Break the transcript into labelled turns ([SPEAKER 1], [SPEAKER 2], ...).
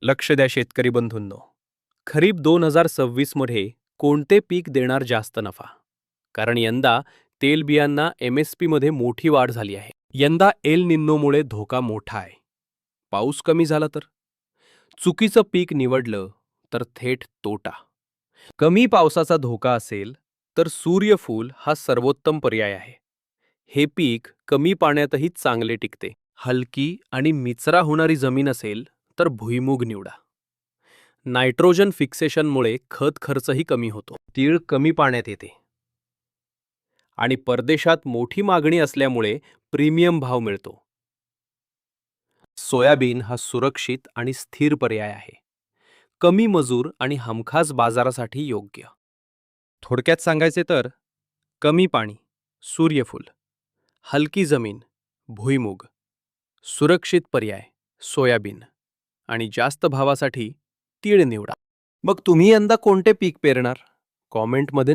[SPEAKER 1] लक्ष द्या शेतकरी बंधूंनो. खरीप 2026 मध्ये कोणते पीक देणार जास्त नफा? कारण यंदा तेलबियांना MSP मध्ये मोठी वाढ झाली आहे. यंदा एल निन्नोमुळे धोका मोठा आहे. पाऊस कमी झाला तर, चुकीचं पीक निवडलं तर थेट तोटा. कमी पावसाचा धोका असेल तर सूर्यफूल हा सर्वोत्तम पर्याय आहे. हे पीक कमी पाण्यातही चांगले टिकते. हलकी आणि निचरा होणारी जमीन असेल तर भुईमूग निवडा. नायट्रोजन फिक्सेशनमुळे खत खर्चही कमी होतो. तीळ कमी पाण्यात येते आणि परदेशात मोठी मागणी असल्यामुळे प्रीमियम भाव मिळतो. सोयाबीन हा सुरक्षित आणि स्थिर पर्याय आहे. कमी मजूर आणि हमखास बाजारासाठी योग्य. थोडक्यात सांगायचे तर, कमी पाणी सूर्यफूल, हलकी जमीन भुईमूग, सुरक्षित पर्याय सोयाबीन आणि जास्त भावासाठी तीळ निवडा. मग तुम्ही यंदा कोणते पीक पेरणार? कॉमेंटमध्ये